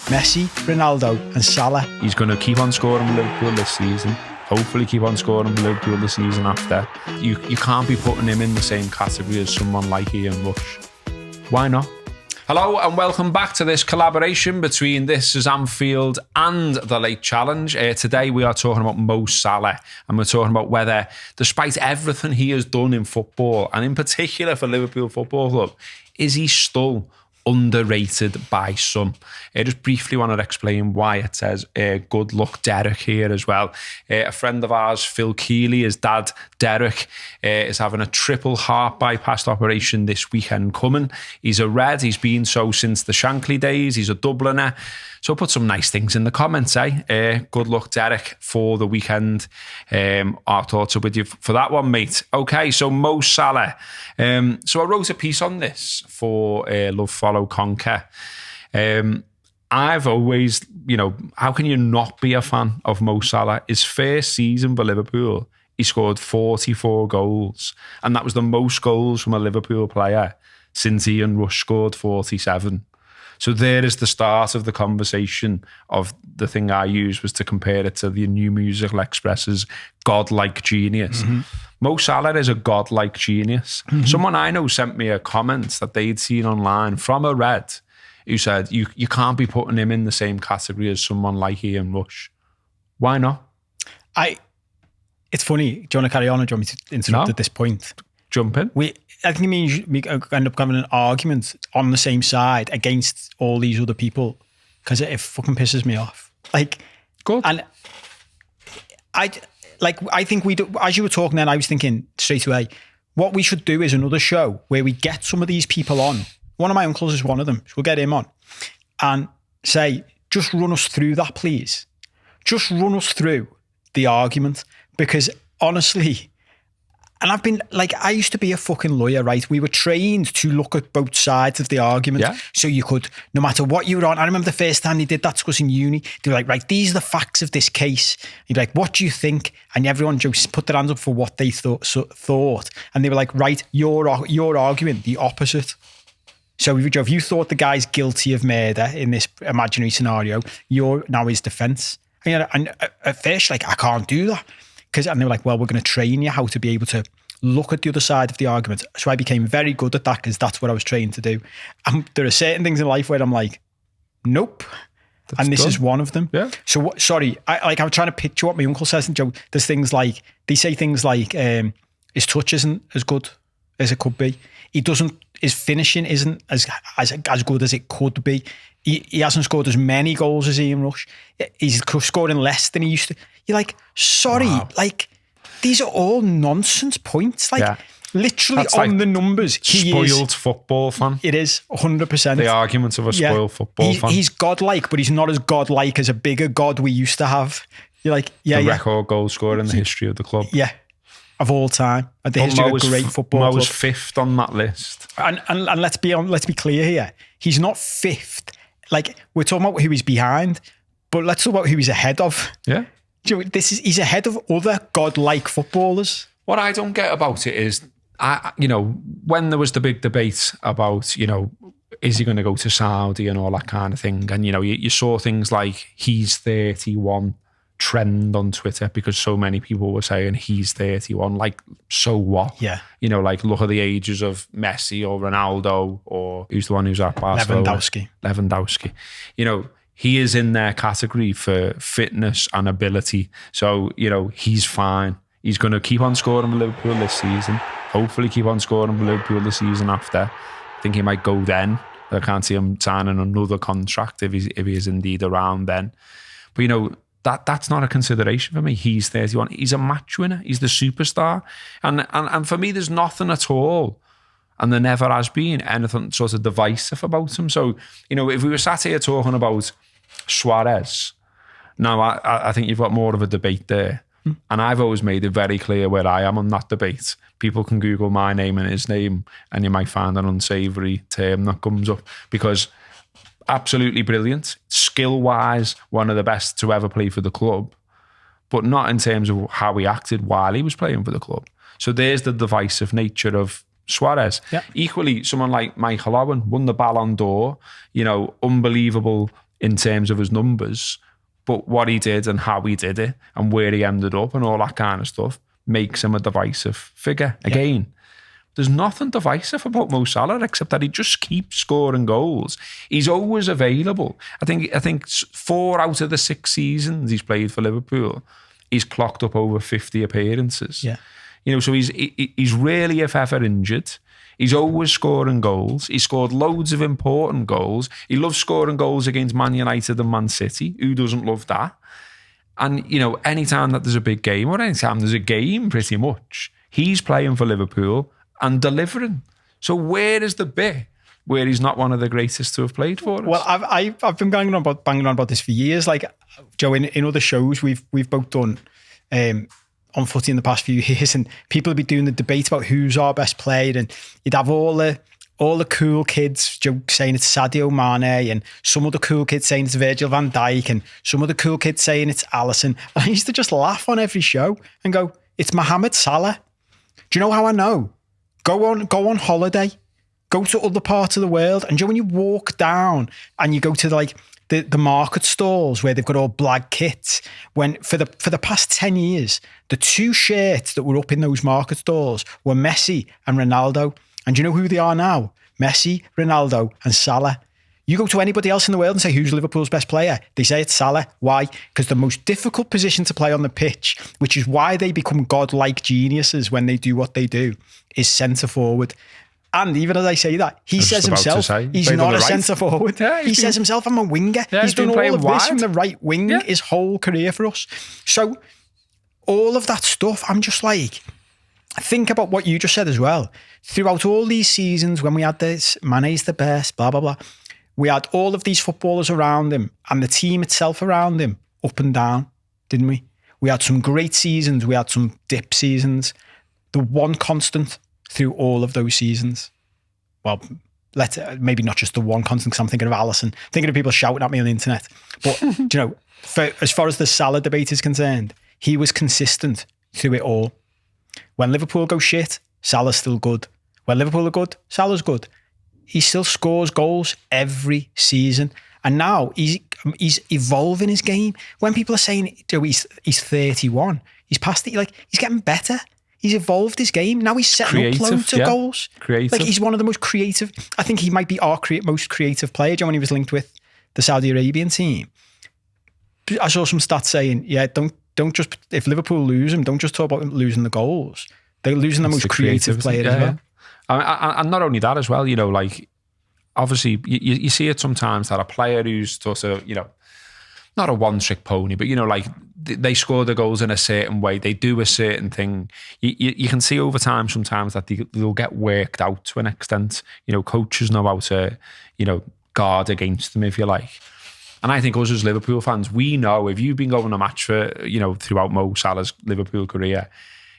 Messi, Ronaldo and Salah. He's going to keep on scoring for Liverpool this season. Hopefully keep on scoring for Liverpool the season after. You can't be putting him in the same category as someone like Ian Rush. Why not? Hello and welcome back to this collaboration between This Is Anfield and The Late Challenge. Today we are talking about Mo Salah, and we're talking about whether, despite everything he has done in football, and in particular for Liverpool Football Club, is he still underrated by some? I just briefly want to explain why it says good luck Derek here as well. A friend of ours, Phil Keeley, his dad Derek, is having a triple heart bypass operation this weekend coming. He's a Red, he's been so since the Shankly days, he's a Dubliner. So put some nice things in the comments, good luck Derek for the weekend. Our thoughts are with you for that one, mate. Okay, so Mo Salah. So I wrote a piece on this for Love, Follow, Conquer. I've always, how can you not be a fan of Mo Salah? His first season for Liverpool, he scored 44 goals. And that was the most goals from a Liverpool player since Ian Rush scored 47. So there is the start of the conversation of the thing I used was to compare it to the New Musical Express's Godlike Genius. Mm-hmm. Mo Salah is a godlike genius. Mm-hmm. Someone I know sent me a comment that they'd seen online from a Red who said, you can't be putting him in the same category as someone like Ian Rush. Why not? It's funny. Do you want to carry on or do you want me to interrupt at this point? Jump in. I think it means we end up having an argument on the same side against all these other people because it fucking pisses me off. Good. And I think we do, as you were talking then, I was thinking straight away, what we should do is another show where we get some of these people on. One of my uncles is one of them. So we'll get him on and say, just run us through that, please. Just run us through the argument because honestly, and I've been I used to be a fucking lawyer, right? We were trained to look at both sides of the argument. Yeah. So you could, no matter what you were on, I remember the first time they did that to us in uni, they were like, right, these are the facts of this case. You'd be like, what do you think? And everyone just put their hands up for what they thought. And they were like, right, you're arguing the opposite. So if you thought the guy's guilty of murder in this imaginary scenario, you're now his defense. And at first, I can't do that. And they were like, well, we're going to train you how to be able to look at the other side of the argument. So I became very good at that because that's what I was trained to do. And there are certain things in life where I'm like, nope. That's and this is one of them. Yeah. So sorry, I was trying to picture what my uncle says. And Joe, there's things like, they say things like, his touch isn't as good as it could be. His finishing isn't as good as it could be. He hasn't scored as many goals as Ian Rush. He's scoring less than he used to. You're like, sorry, wow. These are all nonsense points. Literally that's on the numbers. Spoiled football fan. It is 100%. The argument of a spoiled football fan. He's godlike, but he's not as godlike as a bigger god we used to have. You're like, the record goal scorer in the history of the club. Yeah. Of all time, at the history of a great football club. Mo was fifth on that list. And let's be clear here. He's not fifth. We're talking about who he's behind, but let's talk about who he's ahead of. Yeah. He's ahead of other godlike footballers. What I don't get about it is, when there was the big debate about, is he going to go to Saudi and all that kind of thing, and you saw things like he's 31 trend on Twitter because so many people were saying he's 31. So what? Yeah. Look at the ages of Messi or Ronaldo or who's the one who's at Barcelona? Lewandowski. He is in their category for fitness and ability. So, he's fine. He's going to keep on scoring for Liverpool this season. Hopefully keep on scoring for Liverpool the season after. I think he might go then. I can't see him signing another contract if he is indeed around then. But, that's not a consideration for me. He's 31. He's a match winner. He's the superstar. And for me, there's nothing at all, and there never has been anything sort of divisive about him. So, if we were sat here talking about Suarez, now I think you've got more of a debate there. And I've always made it very clear where I am on that debate. People can Google my name and his name, and you might find an unsavoury term that comes up because absolutely brilliant. Skill-wise, one of the best to ever play for the club, but not in terms of how he acted while he was playing for the club. So there's the divisive nature of Suarez. Yeah. Equally, someone like Michael Owen won the Ballon d'Or, unbelievable in terms of his numbers, but what he did and how he did it and where he ended up and all that kind of stuff makes him a divisive figure. Again, there's nothing divisive about Mo Salah except that he just keeps scoring goals. He's always available. I think 4 out of the 6 seasons he's played for Liverpool, he's clocked up over 50 appearances. Yeah. You know, so he's rarely, if ever, injured. He's always scoring goals. He scored loads of important goals. He loves scoring goals against Man United and Man City. Who doesn't love that? And, you know, anytime that there's a big game or anytime there's a game, pretty much, he's playing for Liverpool and delivering. So where is the bit where he's not one of the greatest to have played for us? Well, I've been banging on about this for years. Like, Joe, in other shows we've both done on footy in the past few years, and people would be doing the debate about who's our best player, and you'd have all the cool kids saying it's Sadio Mane, and some of the cool kids saying it's Virgil van Dijk, and some of the cool kids saying it's Alisson. And I used to just laugh on every show and go, it's Mohamed Salah. Do you know how I know? Go on holiday, go to other parts of the world, and when you walk down and you go to the market stalls where they've got all black kits, when for the past 10 years, the 2 shirts that were up in those market stalls were Messi and Ronaldo. And do you know who they are now? Messi, Ronaldo and Salah. You go to anybody else in the world and say, who's Liverpool's best player? They say it's Salah. Why? Because the most difficult position to play on the pitch, which is why they become godlike geniuses when they do what they do, is centre forward. And even as I say that, he says himself, he's not a centre forward. Yeah, he says himself, I'm a winger. He's done all of this from the right wing his whole career for us. So all of that stuff, I'm just like, think about what you just said as well. Throughout all these seasons, when we had this, Mane's the best, blah, blah, blah, we had all of these footballers around him and the team itself around him, up and down, didn't we? We had some great seasons. We had some dip seasons. The one constant through all of those seasons, well, maybe not just the one constant, because I'm thinking of Alisson, thinking of people shouting at me on the internet. But, you know, as far as the Salah debate is concerned, he was consistent through it all. When Liverpool go shit, Salah's still good. When Liverpool are good, Salah's good. He still scores goals every season. And now he's evolving his game. When people are saying he's 31, he's past it, he's getting better. He's evolved his game. Now he's setting up loads of goals. Creative. He's one of the most creative. I think he might be our most creative player. When he was linked with the Saudi Arabian team, I saw some stats saying, don't just, if Liverpool lose him, don't just talk about losing the goals. They're losing the most creative player as well. And not only that as well, you know, obviously you see it sometimes that a player who's sort of, you know, not a one-trick pony, but, you know, they score the goals in a certain way, they do a certain thing. You can see over time sometimes that they'll get worked out to an extent. You know, coaches know how to, you know, guard against them, if you like. And I think us as Liverpool fans, we know if you've been going a match for, you know, throughout Mo Salah's Liverpool career,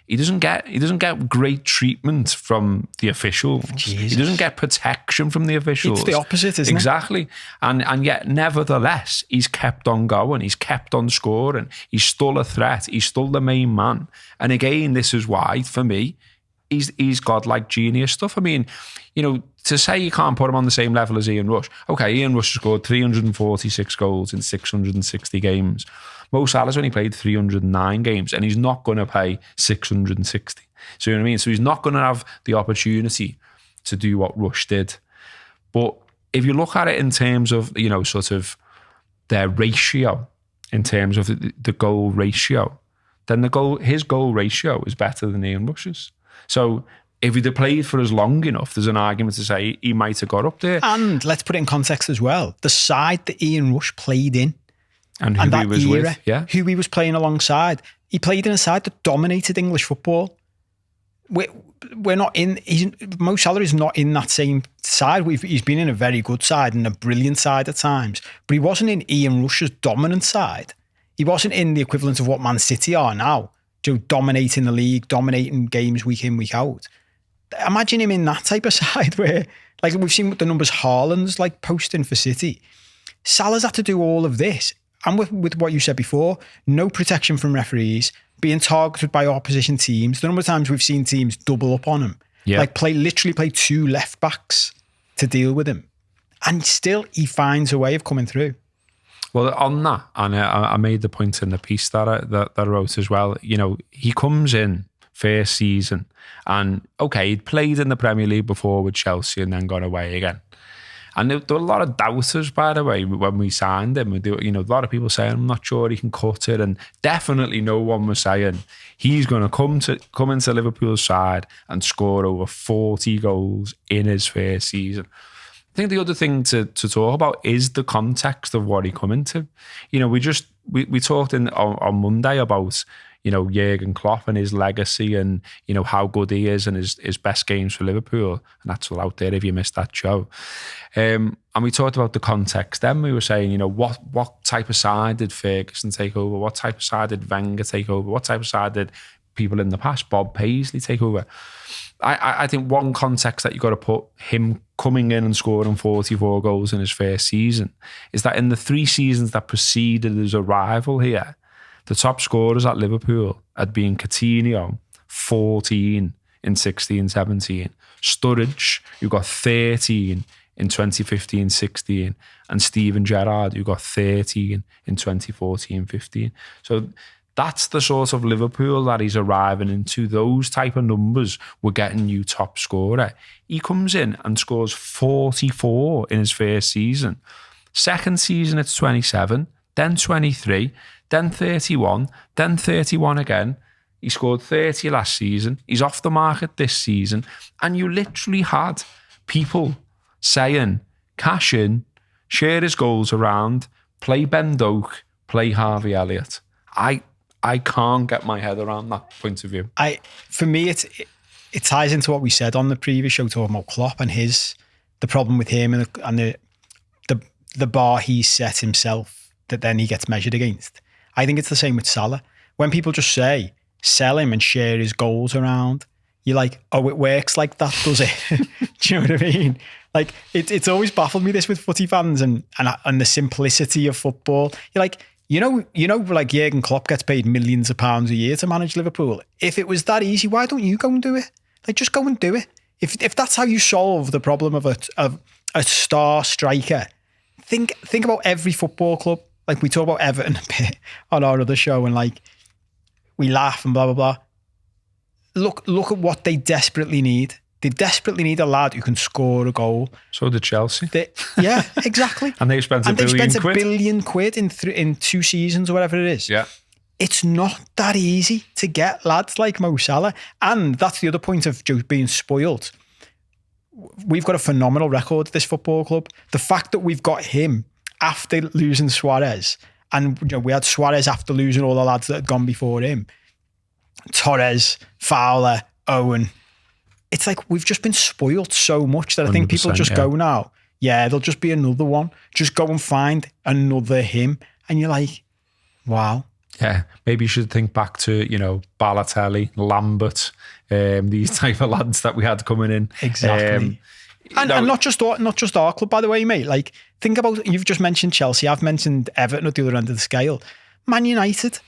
he doesn't get great treatment from the officials. Jesus. He doesn't get protection from the officials. It's the opposite, isn't it? Exactly. And yet, nevertheless, he's kept on going. He's kept on scoring. He's still a threat. He's still the main man. And again, this is why, for me, he's godlike genius stuff. I mean, you know, to say you can't put him on the same level as Ian Rush. Okay, Ian Rush scored 346 goals in 660 games. Mo Salah's only played 309 games and he's not going to play 660. So you know what I mean? So he's not going to have the opportunity to do what Rush did. But if you look at it in terms of, you know, sort of their ratio, in terms of the goal ratio, then his goal ratio is better than Ian Rush's. So if he'd have played for us long enough, there's an argument to say he might have got up there. And let's put it in context as well. The side that Ian Rush played in, and who he was with, who he was playing alongside. He played in a side that dominated English football. We're not in. Mo Salah is not in that same side. He's been in a very good side and a brilliant side at times, but he wasn't in Ian Rush's dominant side. He wasn't in the equivalent of what Man City are now, dominating the league, dominating games week in, week out. Imagine him in that type of side where, like we've seen with the numbers Haaland's posting for City. Salah's had to do all of this. And with what you said before, no protection from referees, being targeted by opposition teams. The number of times we've seen teams double up on him. Yeah. Literally play 2 left backs to deal with him. And still he finds a way of coming through. Well, on that, and I made the point in the piece that I wrote as well, he comes in first season and, okay, he'd played in the Premier League before with Chelsea and then gone away again. And there were a lot of doubters, by the way, when we signed him. A lot of people saying, I'm not sure he can cut it. And definitely no one was saying he's going to come into Liverpool's side and score over 40 goals in his first season. I think the other thing to talk about is the context of what he come into. We talked on Monday about, Jurgen Klopp and his legacy and, how good he is and his best games for Liverpool. And that's all out there if you missed that show. And we talked about the context. Then we were saying, what type of side did Ferguson take over? What type of side did Wenger take over? What type of side did people in the past, Bob Paisley, take over? I think one context that you've got to put him coming in and scoring 44 goals in his first season is that in the 3 seasons that preceded his arrival here, the top scorers at Liverpool had been Coutinho, 14 in 16-17, Sturridge, who got 13 in 2015-16, and Steven Gerrard, who got 13 in 2014-15. So that's the sort of Liverpool that he's arriving into. Those type of numbers were getting you top scorer. He comes in and scores 44 in his first season. Second season, it's 27, then 23, then 31, then 31 again. He scored 30 last season. He's off the market this season. And you literally had people saying, cash in, share his goals around, play Ben Doak, play Harvey Elliott. I can't get my head around that point of view. For me, it ties into what we said on the previous show talking about Klopp and the problem with him and the bar he set himself that then he gets measured against. I think it's the same with Salah. When people just say, sell him and share his goals around, you're like, oh, it works like that, does it? Do you know what I mean? Like, it's always baffled me this with footy fans and the simplicity of football. You're like, like Jurgen Klopp gets paid millions of pounds a year to manage Liverpool. If it was that easy, why don't you go and do it? Like, just go and do it. If that's how you solve the problem of a star striker, think about every football club. Like, we talk about Everton a bit on our other show and like we laugh and blah blah blah. Look at what they desperately need. They desperately need a lad who can score a goal. So did Chelsea. Yeah, exactly. And they spent a billion quid in 2 seasons or whatever it is. Yeah. It's not that easy to get lads like Mo Salah. And that's the other point of just being spoiled. We've got a phenomenal record at this football club. The fact that we've got him after losing Suarez, and we had Suarez after losing all the lads that had gone before him, Torres, Fowler, Owen. It's like we've just been spoiled so much that I think people just go now, yeah, there'll just be another one. Just go and find another him. And you're like, wow. Yeah, maybe you should think back to, Balotelli, Lambert, these type of lads that we had coming in. Exactly. And not just our club, by the way, mate. Like, think about, you've just mentioned Chelsea. I've mentioned Everton at the other end of the scale. Man United.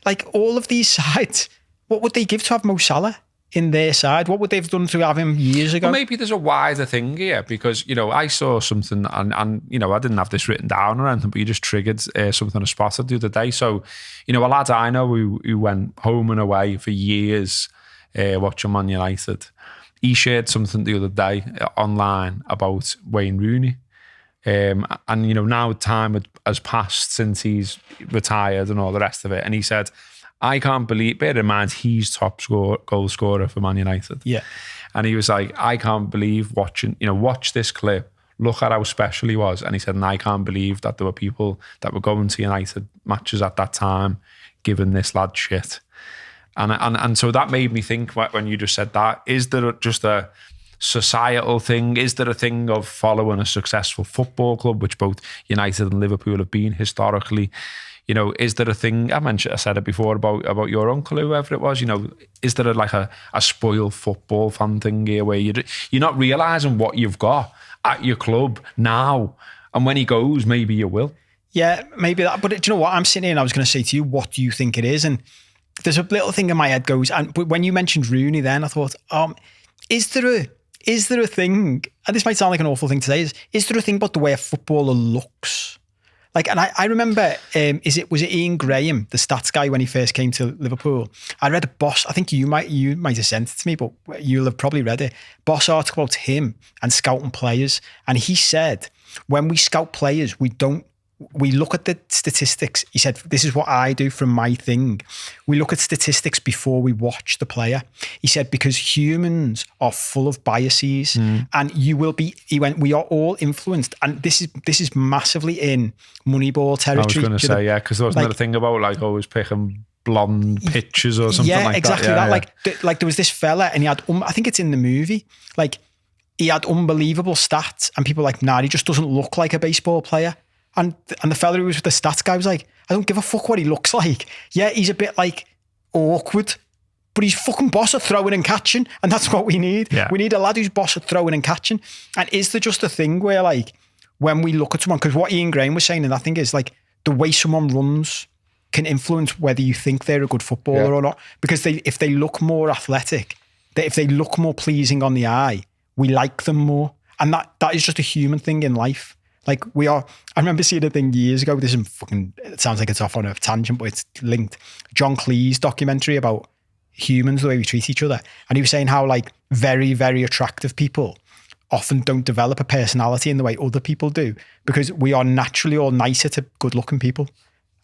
Like, all of these sides, what would they give to have Mo Salah in their side? What would they have done to have him years ago? Well, maybe there's a wider thing here because, I saw something and I didn't have this written down or anything, but you just triggered something I spotted the other day. So, a lad I know who went home and away for years watching Man United, he shared something the other day online about Wayne Rooney. And now time has passed since he's retired and all the rest of it. And he said, I can't believe, bear in mind, he's top goal scorer for Man United. Yeah. And he was like, I can't believe watch this clip, look at how special he was. And he said, and I can't believe that there were people that were going to United matches at that time giving this lad shit. And so that made me think when you just said that, is there just a societal thing? Is there a thing of following a successful football club, which both United and Liverpool have been historically? Is there a thing, I said it before about your uncle, whoever it was, is there a spoiled football fan thing here where you're not realising what you've got at your club now, and when he goes, maybe you will? Yeah, maybe that. But do you know what? I'm sitting here and I was going to say to you, what do you think it is? And there's a little thing in my head goes, but when you mentioned Rooney then, I thought, is there a thing, and this might sound like an awful thing to say, is there a thing about the way a footballer looks? Like, and I remember, was it Ian Graham, the stats guy, when he first came to Liverpool? I read a Boss, I think you might have sent it to me, but you'll have probably read it. Boss article about him and scouting players. And he said, when we scout players, we look at the statistics. He said, this is what I do from my thing. We look at statistics before we watch the player. He said, because humans are full of biases and we are all influenced. And this is massively in Moneyball territory. I was going to say, yeah, because there was another thing about like always picking blonde pictures or something like that. Exactly that. Like there was this fella and he had, I think it's in the movie, like he had unbelievable stats and people were like, nah, he just doesn't look like a baseball player. And the fella who was with the stats guy was like, I don't give a fuck what he looks like. Yeah, he's a bit like awkward, but he's fucking boss at throwing and catching. And that's what we need. Yeah. We need a lad who's boss at throwing and catching. And is there just a thing where like, when we look at someone, because what Ian Graham was saying in that thing is like, the way someone runs can influence whether you think they're a good footballer or not. Because if they look more athletic, if they look more pleasing on the eye, we like them more. And that is just a human thing in life. Like I remember seeing a thing years ago, it sounds like it's off on a tangent, but it's linked. John Cleese documentary about humans, the way we treat each other. And he was saying how like very, very attractive people often don't develop a personality in the way other people do because we are naturally all nicer to good looking people.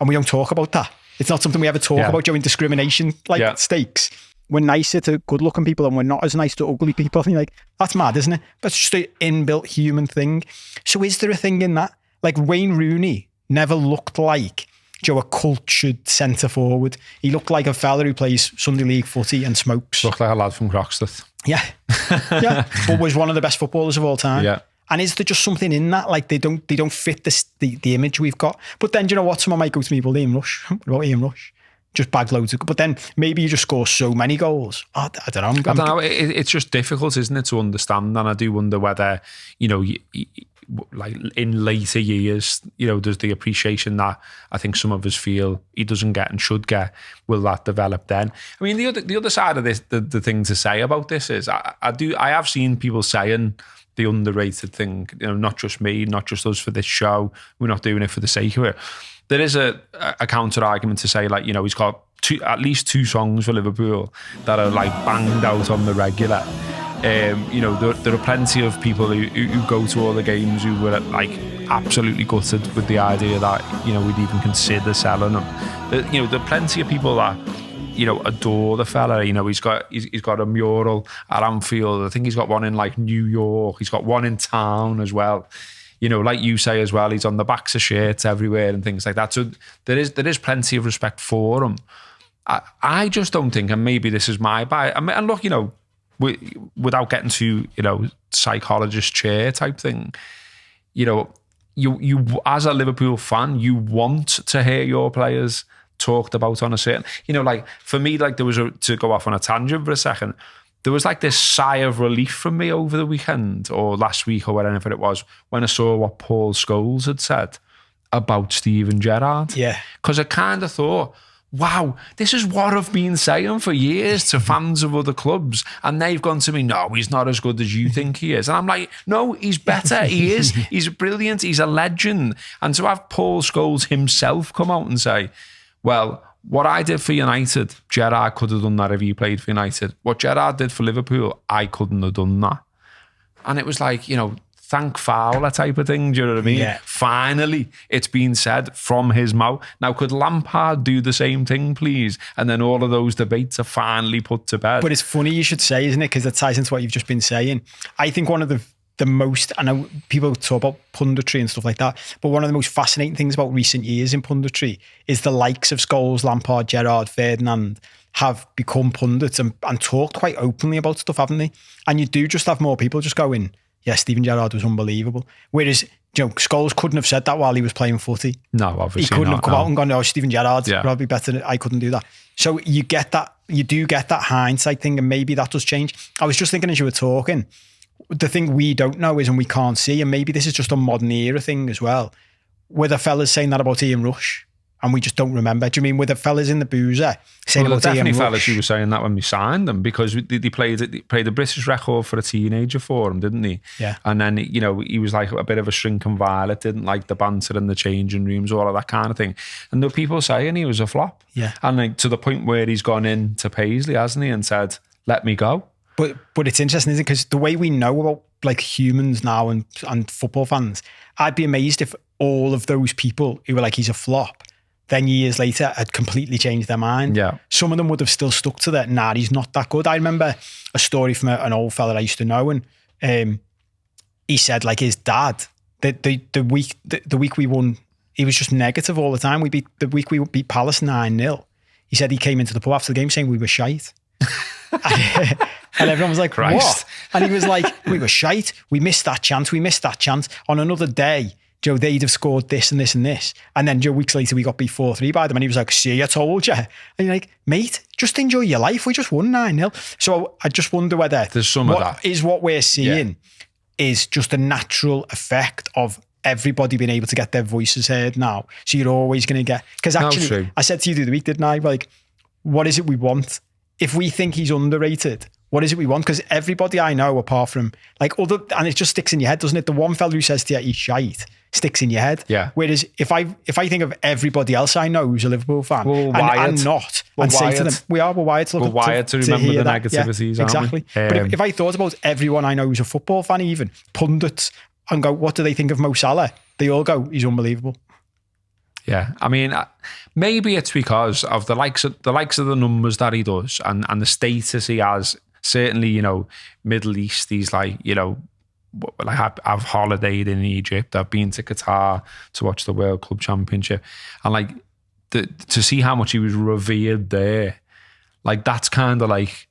And we don't talk about that. It's not something we ever talk about during discrimination stakes. We're nicer to good looking people and we're not as nice to ugly people. And you're like, that's mad, isn't it? That's just an inbuilt human thing. So is there a thing in that? Like Wayne Rooney never looked like a cultured centre forward. He looked like a fella who plays Sunday League footy and smokes. Looked like a lad from Croxteth. Yeah. Yeah. But was one of the best footballers of all time. Yeah. And is there just something in that? Like they don't fit the image we've got. But then, do you know what? Someone might go to me, well, Ian Rush. What about Ian Rush? Just bagged loads of, but then maybe you just score so many goals. I don't know. I don't know. It's just difficult, isn't it, to understand? And I do wonder whether, like in later years, there's the appreciation that I think some of us feel he doesn't get and should get. Will that develop then? I mean, the other side of this, the thing to say about this is I have seen people saying the underrated thing, not just me, not just us for this show. We're not doing it for the sake of it. There is a counter argument to say, like, he's got at least 2 songs for Liverpool that are like banged out on the regular. There are plenty of people who go to all the games who were like absolutely gutted with the idea that we'd even consider selling them. There are plenty of people that adore the fella. He's got a mural at Anfield. I think he's got one in like New York. He's got one in town as well. Like you say as well, he's on the backs of shirts everywhere and things like that. So there is plenty of respect for him. I just don't think, and maybe this is my bias. And look, without getting to psychologist chair type thing, you as a Liverpool fan, you want to hear your players talked about on a certain, like for me, like there was to go off on a tangent for a second. There was like this sigh of relief from me over the weekend or last week or whatever it was when I saw what Paul Scholes had said about Steven Gerrard. Yeah. Because I kind of thought, wow, this is what I've been saying for years to fans of other clubs. And they've gone to me, no, he's not as good as you think he is. And I'm like, no, he's better. He is. He's brilliant. He's a legend. And to have Paul Scholes himself come out and say, well, what I did for United, Gerrard could have done that if he played for United. What Gerrard did for Liverpool, I couldn't have done that. And it was like, thank Fowler type of thing. Do you know what I mean? Yeah. Finally, it's been said from his mouth. Now, could Lampard do the same thing, please? And then all of those debates are finally put to bed. But it's funny you should say, isn't it? Because it ties into what you've just been saying. I think one of the most, I know people talk about punditry and stuff like that, but one of the most fascinating things about recent years in punditry is the likes of Scholes, Lampard, Gerrard, Ferdinand have become pundits and talked quite openly about stuff, haven't they? And you do just have more people just going, yeah, Steven Gerrard was unbelievable. Whereas, Scholes couldn't have said that while he was playing footy. No, obviously he couldn't not, have come out and gone, oh, Steven Gerrard's probably better. I couldn't do that. So you do get that hindsight thing, and maybe that does change. I was just thinking as you were talking, the thing we don't know is, and we can't see, and maybe this is just a modern era thing as well, were the fellas saying that about Ian Rush and we just don't remember. Do you mean with the fellas in the boozer saying well, about definitely Ian fellas Rush? who were saying that when we signed them, because they played a British record for a teenager for him, didn't he? Yeah. And then, you know, he was like a bit of a shrinking violet, didn't like the banter in the changing rooms, all of that kind of thing. And there were people saying he was a flop. Yeah. And like, to the point where he's gone in to Paisley, hasn't he, and said, let me go. But it's interesting, isn't it? Because the way we know about like humans now and football fans, I'd be amazed if all of those people who were like, he's a flop, then years later had completely changed their mind. Yeah. Some of them would have still stuck to that. Nah, he's not that good. I remember a story from an old fella I used to know, and he said like his dad, the week we won, he was just negative all the time. The week we beat Palace 9-0. He said he came into the pub after the game saying we were shite. And everyone was like, Christ. what? And he was like, we were shite. We missed that chance. On another day, Joe, they'd have scored this and this and this. And then, Joe, weeks later, we got beat 4-3 by them. And he was like, see, I told you. And you're like, mate, just enjoy your life. We just won 9-0. So I just wonder whether there's some of that. Is what we're seeing is just a natural effect of everybody being able to get their voices heard now. So you're always going to get... Because actually, I said to you the other week, didn't I? Like, what is it we want? If we think he's underrated, what is it we want? Because everybody I know, apart from like other, and it just sticks in your head, doesn't it? The one fella who says to you, he's shite, sticks in your head. Yeah. Whereas if I think of everybody else I know who's a Liverpool fan, and not, we're and wired. Say to them, we're wired to look we're wired to remember hear the that. negativities, Yeah, aren't exactly. we? But if I thought about everyone I know who's a football fan, even pundits, and go, what do they think of Mo Salah? They all go, he's unbelievable. Yeah, I mean, maybe it's because of the likes of the numbers that he does and the status he has. Certainly, you know, Middle East, he's like, you know, like I've holidayed in Egypt. I've been to Qatar to watch the World Club Championship, and like to see how much he was revered there, like that's kind of like,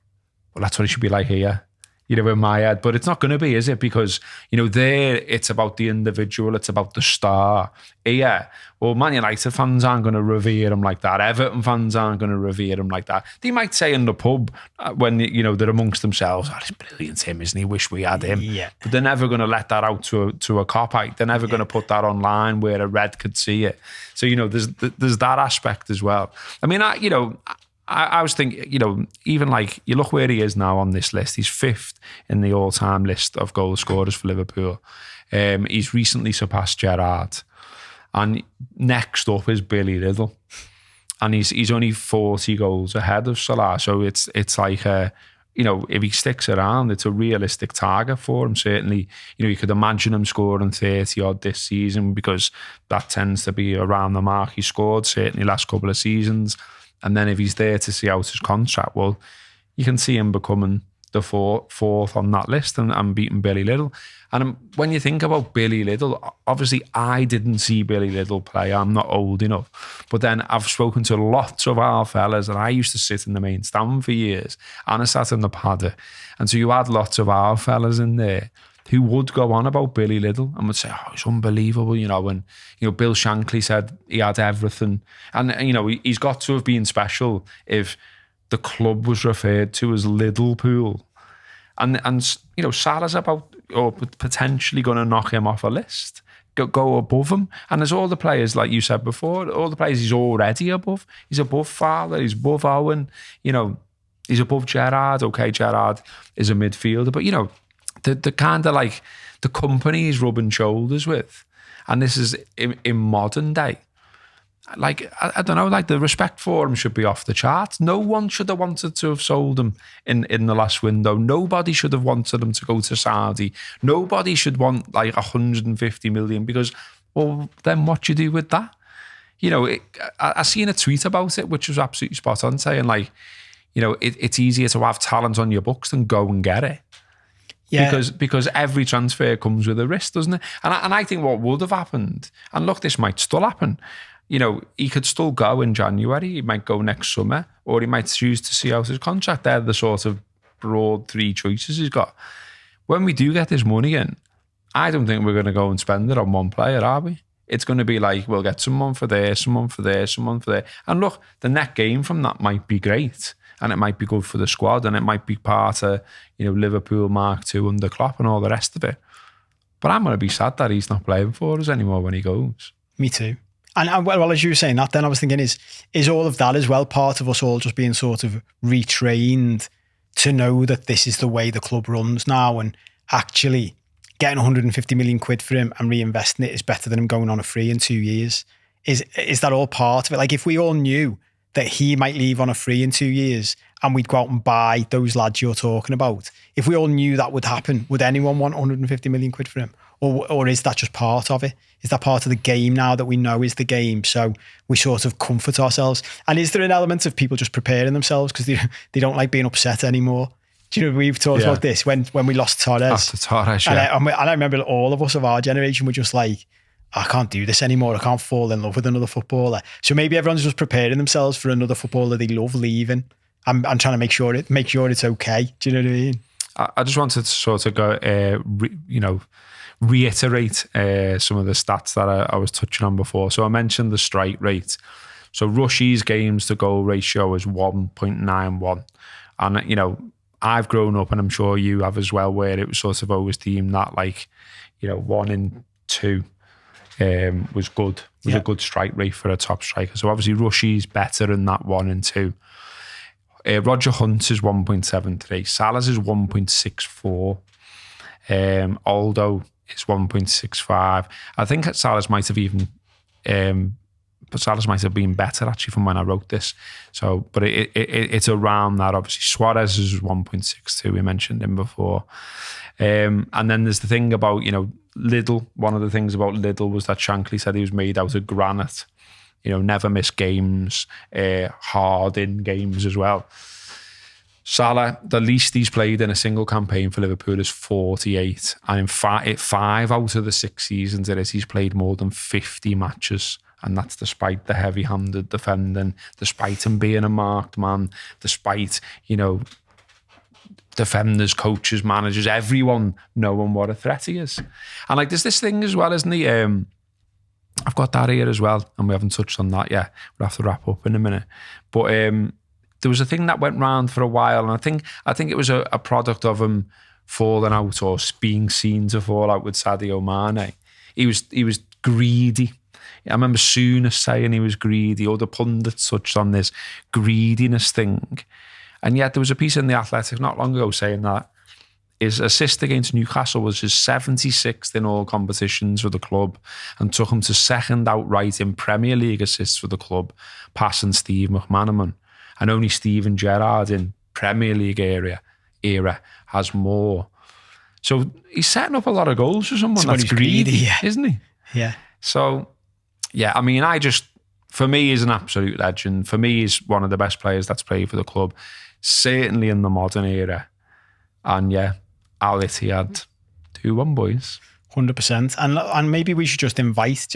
well, that's what it should be like here. You know, in my head, but it's not going to be, is it? Because, you know, there it's about the individual, it's about the star. Yeah, well, Man United fans aren't going to revere him like that. Everton fans aren't going to revere him like that. They might say in the pub when, you know, they're amongst themselves, oh, it's brilliant, him, isn't he? Wish we had him. Yeah. But they're never going to let that out to a cop-out. They're never going to put that online where a red could see it. So, you know, there's that aspect as well. I mean, I was thinking, you know, even like you look where he is now on this list. He's 5th in the all-time list of goal scorers for Liverpool. He's recently surpassed Gerrard, and next up is Billy Liddell, and he's only 40 goals ahead of Salah. So it's like you know, if he sticks around, it's a realistic target for him. Certainly, you know, you could imagine him scoring 30 odd this season because that tends to be around the mark he scored. Certainly, last couple of seasons. And then if he's there to see out his contract, well, you can see him becoming the fourth on that list and beating Billy Liddell. And when you think about Billy Liddell, obviously I didn't see Billy Liddell play. I'm not old enough. But then I've spoken to lots of our fellas, and I used to sit in the main stand for years, and I sat in the paddock. And so you had lots of our fellas in there who would go on about Billy Liddell and would say, oh, it's unbelievable, you know, and, you know, Bill Shankly said he had everything. And, you know, he's got to have been special if the club was referred to as Liddlepool. And you know, Salah's about, or potentially going to knock him off a list, go above him. And there's all the players, like you said before, all the players he's already above. He's above Fowler, he's above Owen, you know, he's above Gerrard. Okay, Gerrard is a midfielder, but, you know, the kind of like the company he's rubbing shoulders with, and this is in modern day, like I don't know, like the respect for him should be off the charts. No one should have wanted to have sold him in the last window. Nobody should have wanted him to go to Saudi. Nobody should want like 150 million, because, well, then what do you do with that? You know, I seen a tweet about it which was absolutely spot on, saying like, you know, it's easier to have talent on your books than go and get it. Yeah. Because every transfer comes with a risk, doesn't it? And I think what would have happened, and look, this might still happen, you know, he could still go in January, he might go next summer, or he might choose to see out his contract. They're the sort of broad 3 choices he's got. When we do get this money in, I don't think we're going to go and spend it on one player, are we? It's going to be like, we'll get someone for there, someone for there, someone for there. And look, the net gain from that might be great. And it might be good for the squad, and it might be part of, you know, Liverpool Mark II under Klopp and all the rest of it. But I'm going to be sad that he's not playing for us anymore when he goes. Me too. And well, as you were saying that, then I was thinking, is all of that as well part of us all just being sort of retrained to know that this is the way the club runs now, and actually getting 150 million quid for him and reinvesting it is better than him going on a free in 2 years? Is that all part of it? Like, if we all knew that he might leave on a free in 2 years and we'd go out and buy those lads you're talking about, if we all knew that would happen, would anyone want 150 million quid for him? Or is that just part of it? Is that part of the game now that we know is the game? So we sort of comfort ourselves. And is there an element of people just preparing themselves because they don't like being upset anymore? Do you know, we've talked about this when we lost Torres. After Torres, yeah. And I remember all of us of our generation were just like, I can't do this anymore. I can't fall in love with another footballer. So maybe everyone's just preparing themselves for another footballer they love leaving. I'm trying to make sure it's okay. Do you know what I mean? I just wanted to sort of go, reiterate some of the stats that I was touching on before. So I mentioned the strike rate. So Rushy's games to goal ratio is 1.91. And, I've grown up, and I'm sure you have as well, where it was sort of always deemed that 1 in 2 was good. Was a good strike rate for a top striker. So obviously Rushy's better in that 1 in 2. Roger Hunt's is 1.73. Salah's is 1.64. Aldo is 1.65. I think Salah's might have even, but Salah's might have been better actually from when I wrote this. So, but it's around that. Obviously, Suarez is 1.62. We mentioned him before. And then there's the thing about, Liddell. One of the things about Liddell was that Shankly said he was made out of granite. Never miss games, hard in games as well. Salah, the least he's played in a single campaign for Liverpool is 48. And in 5 out of the 6 seasons he's played more than 50 matches. And that's despite the heavy-handed defending, despite him being a marked man, despite, defenders, coaches, managers, everyone knowing what a threat he is. And there's this thing as well, isn't he? I've got that here as well, and we haven't touched on that yet. We'll have to wrap up in a minute. But there was a thing that went round for a while, and I think it was a product of him falling out or being seen to fall out with Sadio Mane. He was greedy. I remember Souness saying he was greedy. Other pundits touched on this greediness thing. And yet there was a piece in The Athletic not long ago saying that his assist against Newcastle was his 76th in all competitions for the club and took him to second outright in Premier League assists for the club, passing Steve McManaman. And only Steven Gerrard in Premier League era has more. So he's setting up a lot of goals for someone that's greedy, isn't he? Yeah. So, yeah, for me, he's an absolute legend. For me, he's one of the best players that's played for the club, certainly in the modern era. And yeah, Al Ittihad, 2-1 boys. 100%. And maybe we should just invite,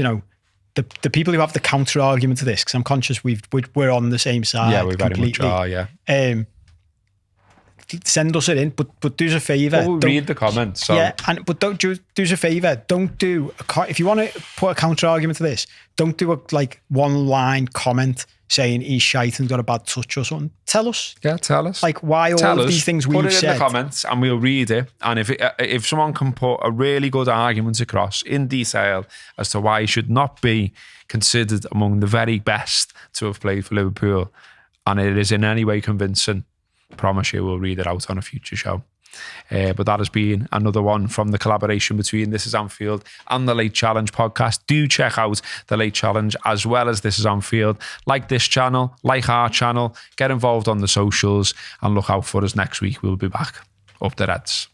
the people who have the counter argument to this, because I'm conscious we're on the same side. Yeah, we very much are, yeah. Send us it in, but do us a favour. We'll read the don't do us a favour. Don't do if you want to put a counter argument to this, don't do a 1-line comment saying he's shite and got a bad touch or something. Tell us. Yeah, tell us. Why all of these things we've said. Put it in the comments and we'll read it. And if someone can put a really good argument across in detail as to why he should not be considered among the very best to have played for Liverpool, and it is in any way convincing, promise you we'll read it out on a future show. But that has been another one from the collaboration between This Is Anfield and the Late Challenge podcast. Do check out the Late Challenge as well as This Is Anfield. Like this channel, like our channel, get involved on the socials, and look out for us next week. We'll be back. Up the Reds.